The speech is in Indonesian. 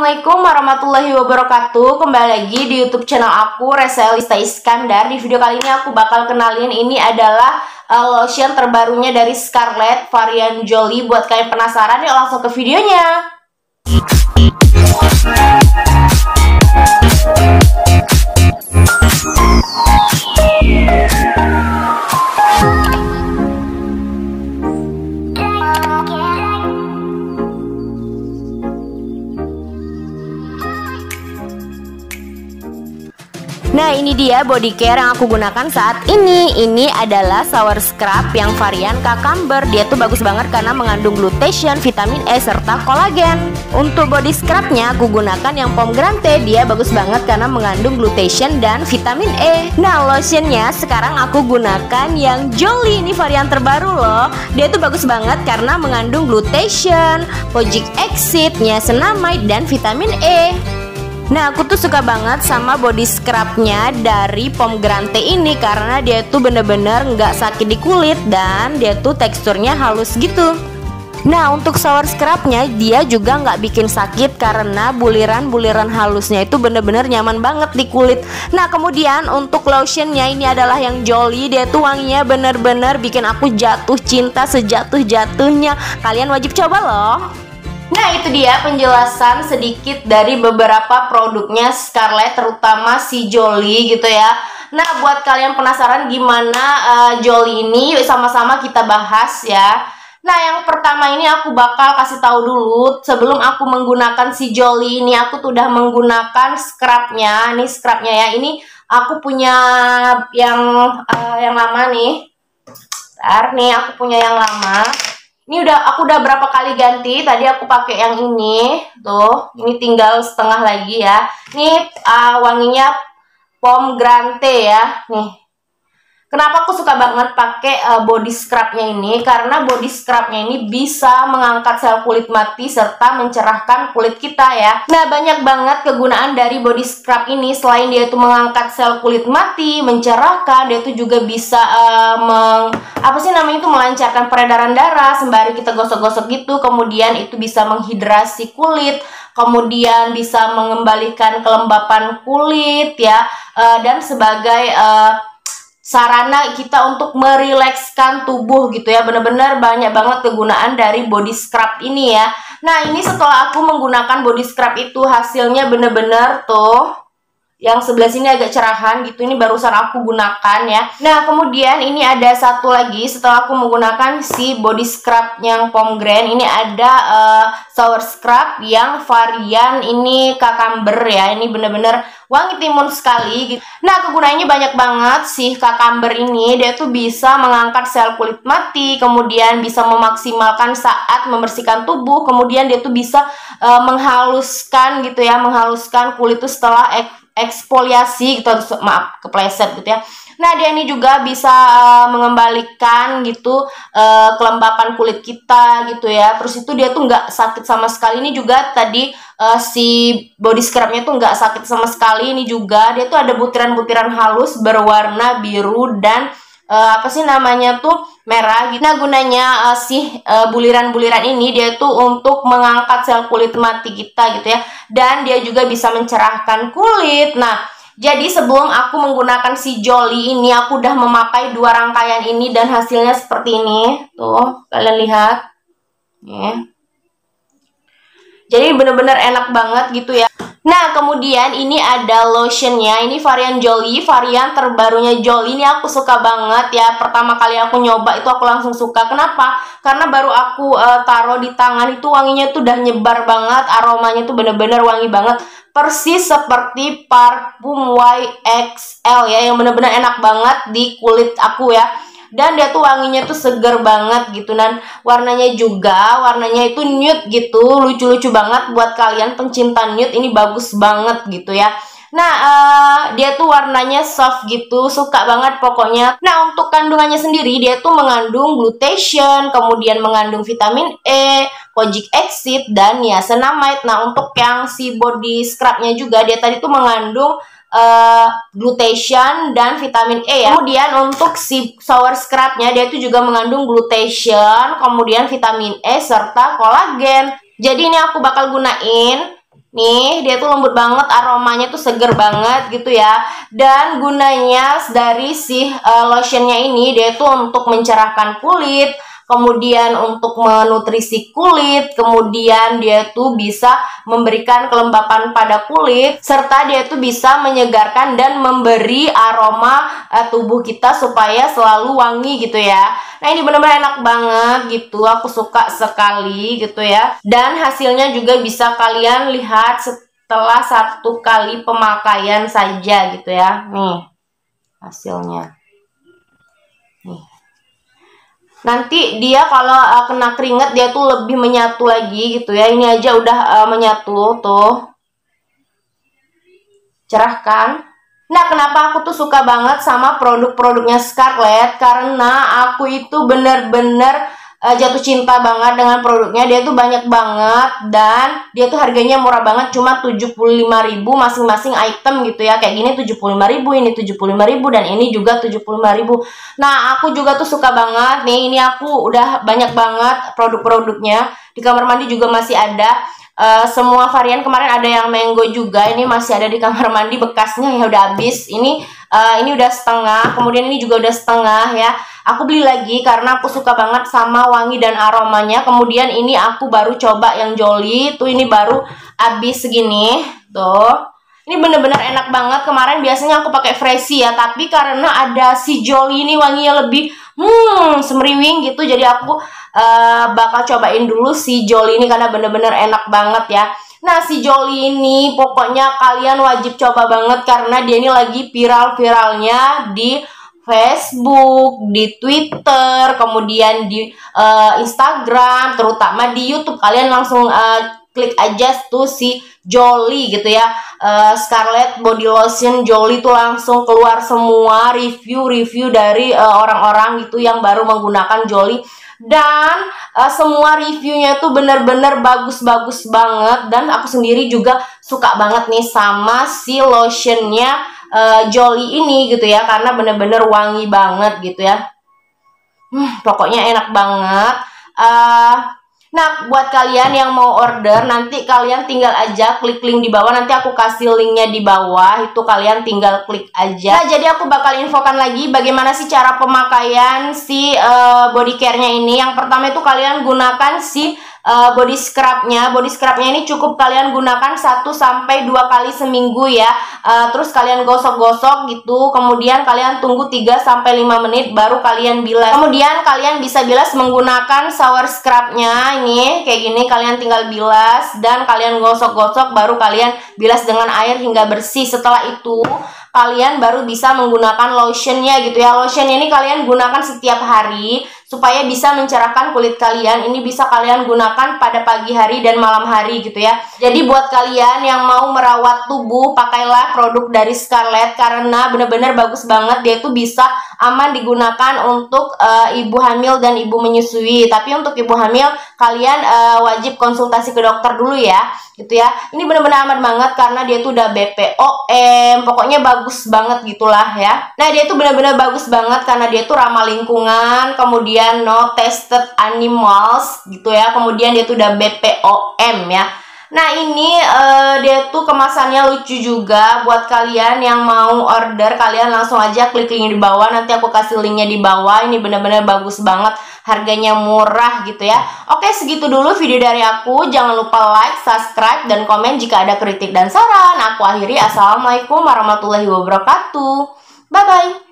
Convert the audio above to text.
Assalamualaikum warahmatullahi wabarakatuh. Kembali lagi di YouTube channel aku, Resa Elista Iskandar. Di video kali ini aku bakal kenalin ini adalah lotion terbarunya dari Scarlett varian Jolie. Buat kalian penasaran, yuk langsung ke videonya. Nah, ini dia body care yang aku gunakan saat ini. Ini adalah shower scrub yang varian cucumber. Dia tuh bagus banget karena mengandung glutathione, vitamin E, serta kolagen. Untuk body scrubnya aku gunakan yang pomegranate. Dia bagus banget karena mengandung glutathione dan vitamin E. Nah, lotionnya sekarang aku gunakan yang Jolie. Ini varian terbaru loh. Dia tuh bagus banget karena mengandung glutathione, kojic acid, niacinamide, dan vitamin E. Nah, aku tuh suka banget sama body scrubnya dari pomegranate ini karena dia tuh bener-bener nggak sakit di kulit dan dia tuh teksturnya halus gitu. Nah, untuk shower scrubnya dia juga nggak bikin sakit karena buliran-buliran halusnya itu bener-bener nyaman banget di kulit. Nah, kemudian untuk lotionnya ini adalah yang Jolie. Dia tuh wanginya bener-bener bikin aku jatuh cinta sejatuh-jatuhnya. Kalian wajib coba loh. Nah, itu dia penjelasan sedikit dari beberapa produknya Scarlett, terutama si Jolie gitu ya. Nah, buat kalian penasaran gimana Jolie ini, yuk sama-sama kita bahas ya. Nah, yang pertama ini aku bakal kasih tahu dulu sebelum aku menggunakan si Jolie ini, aku tuh udah menggunakan scrubnya. Ini scrubnya ya. Ini aku punya yang lama nih. Bentar, nih aku punya yang lama. Ini aku udah berapa kali ganti. Tadi aku pakai yang ini, tuh. Ini tinggal setengah lagi ya. Ini wanginya pomegranate ya, nih. Kenapa aku suka banget pakai body scrubnya ini? Karena body scrubnya ini bisa mengangkat sel kulit mati serta mencerahkan kulit kita ya. Nah, banyak banget kegunaan dari body scrub ini. Selain dia itu mengangkat sel kulit mati, mencerahkan, dia itu juga bisa melancarkan peredaran darah sembari kita gosok-gosok gitu. Kemudian itu bisa menghidrasi kulit, kemudian bisa mengembalikan kelembapan kulit ya, dan sebagai sarana kita untuk merilekskan tubuh gitu ya. Bener-bener banyak banget kegunaan dari body scrub ini ya. Nah, ini setelah aku menggunakan body scrub itu hasilnya bener-bener tuh, yang sebelah sini agak cerahan gitu. Ini barusan aku gunakan ya. Nah, kemudian ini ada satu lagi setelah aku menggunakan si body scrub yang pomegranate. Ini ada shower scrub yang varian ini cucumber ya. Ini bener-bener wangi timun sekali gitu. Nah, kegunaannya banyak banget sih cucumber ini. Dia tuh bisa mengangkat sel kulit mati, kemudian bisa memaksimalkan saat membersihkan tubuh, kemudian dia tuh bisa menghaluskan gitu ya, menghaluskan kulit tuh setelah eksfoliasi gitu, maaf kepleset gitu ya. Nah, dia ini juga bisa mengembalikan gitu kelembapan kulit kita gitu ya. Terus itu dia tuh nggak sakit sama sekali. Ini juga tadi si body scrubnya tuh nggak sakit sama sekali. Ini juga dia tuh ada butiran-butiran halus berwarna biru dan merah gitu. Nah, gunanya buliran-buliran ini dia tuh untuk mengangkat sel kulit mati kita gitu ya, dan dia juga bisa mencerahkan kulit. Nah, jadi sebelum aku menggunakan si Jolie ini, aku udah memakai 2 rangkaian ini dan hasilnya seperti ini. Tuh, kalian lihat. Ya. Jadi bener-bener enak banget gitu ya. Nah, kemudian ini ada lotionnya. Ini varian Jolie, varian terbarunya Jolie. Ini aku suka banget ya. Pertama kali aku nyoba itu aku langsung suka. Kenapa? Karena baru aku taruh di tangan itu wanginya tuh udah nyebar banget. Aromanya tuh bener-bener wangi banget. Persis seperti parfum YXL ya, yang bener-bener enak banget di kulit aku ya. Dan dia tuh wanginya tuh seger banget gitu. Dan warnanya itu nude gitu, lucu-lucu banget. Buat kalian pencinta nude, ini bagus banget gitu ya. Nah, dia tuh warnanya soft gitu, suka banget pokoknya. Nah, untuk kandungannya sendiri, dia tuh mengandung glutathione, kemudian mengandung vitamin E, kojic acid, dan niacinamide. Nah, untuk yang si body scrubnya juga, dia tadi tuh mengandung glutathione dan vitamin E ya. Kemudian untuk si shower scrubnya dia itu juga mengandung glutathione, kemudian vitamin E serta kolagen. Jadi ini aku bakal gunain Nih, dia tuh lembut banget, aromanya tuh seger banget gitu ya. Dan gunanya dari si lotionnya ini, dia tuh untuk mencerahkan kulit, kemudian untuk menutrisi kulit, kemudian dia tuh bisa memberikan kelembapan pada kulit, serta dia tuh bisa menyegarkan dan memberi aroma tubuh kita supaya selalu wangi gitu ya. Nah, ini benar-benar enak banget gitu, aku suka sekali gitu ya. Dan hasilnya juga bisa kalian lihat setelah 1 kali pemakaian saja gitu ya. Nih hasilnya. Nih. Nanti dia kalau kena keringat dia tuh lebih menyatu lagi gitu ya. Ini aja udah menyatu tuh. Cerah kan? Nah, kenapa aku tuh suka banget sama produk-produknya Scarlett? Karena aku itu bener-bener jatuh cinta banget dengan produknya. Dia tuh banyak banget dan dia tuh harganya murah banget, cuma 75.000 masing-masing item gitu ya. Kayak gini 75.000, ini 75.000 dan ini juga 75.000. Nah, aku juga tuh suka banget nih. Ini aku udah banyak banget produk-produknya. Di kamar mandi juga masih ada. Semua varian, kemarin ada yang mango juga, ini masih ada di kamar mandi, bekasnya ya udah habis. Ini udah setengah, kemudian ini juga udah setengah ya. Aku beli lagi karena aku suka banget sama wangi dan aromanya. Kemudian ini aku baru coba yang Jolly tuh, ini baru habis segini tuh. Ini bener-bener enak banget. Kemarin biasanya aku pakai Freshy ya, tapi karena ada si Jolly ini wanginya lebih semriwing gitu, jadi aku bakal cobain dulu si Jolly ini karena bener-bener enak banget ya. Nah, si Jolly ini pokoknya kalian wajib coba banget karena dia ini lagi viral-viralnya di Facebook, di Twitter, kemudian di Instagram, terutama di YouTube. Kalian langsung klik aja tuh si Jolly gitu ya. Scarlett Body Lotion Jolly tuh langsung keluar semua review-review dari orang-orang gitu yang baru menggunakan Jolly. Dan semua reviewnya tuh bener-bener bagus-bagus banget. Dan aku sendiri juga suka banget nih sama si lotionnya Jolly ini gitu ya, karena bener-bener wangi banget gitu ya. Pokoknya enak banget. Nah, buat kalian yang mau order, nanti kalian tinggal aja klik link di bawah. Nanti aku kasih linknya di bawah, itu kalian tinggal klik aja. Nah, jadi aku bakal infokan lagi bagaimana sih cara pemakaian si body care-nya ini. Yang pertama itu kalian gunakan si body scrub-nya. Body scrub-nya ini cukup kalian gunakan 1-2 kali seminggu ya. Terus kalian gosok-gosok gitu. Kemudian kalian tunggu 3-5 menit baru kalian bilas. Kemudian kalian bisa bilas menggunakan shower scrub-nya. Ini kayak gini, kalian tinggal bilas dan kalian gosok-gosok baru kalian bilas dengan air hingga bersih. Setelah itu kalian baru bisa menggunakan lotionnya gitu ya. Lotion ini kalian gunakan setiap hari supaya bisa mencerahkan kulit kalian. Ini bisa kalian gunakan pada pagi hari dan malam hari gitu ya. Jadi buat kalian yang mau merawat tubuh, pakailah produk dari Scarlett karena benar-benar bagus banget. Dia tuh bisa aman digunakan untuk ibu hamil dan ibu menyusui. Tapi untuk ibu hamil kalian wajib konsultasi ke dokter dulu ya, gitu ya. Ini benar-benar aman banget karena dia tuh udah BPOM. Pokoknya bagus banget gitulah ya. Nah, dia tuh benar-benar bagus banget karena dia tuh ramah lingkungan, kemudian no tested animals gitu ya. Kemudian dia tuh udah BPOM ya. Nah, ini dia tuh kemasannya lucu juga. Buat kalian yang mau order, kalian langsung aja klik link di bawah. Nanti aku kasih linknya di bawah. Ini benar-benar bagus banget. Harganya murah gitu ya. Oke, segitu dulu video dari aku. Jangan lupa like, subscribe, dan komen jika ada kritik dan saran. Aku akhiri. Assalamualaikum warahmatullahi wabarakatuh. Bye-bye.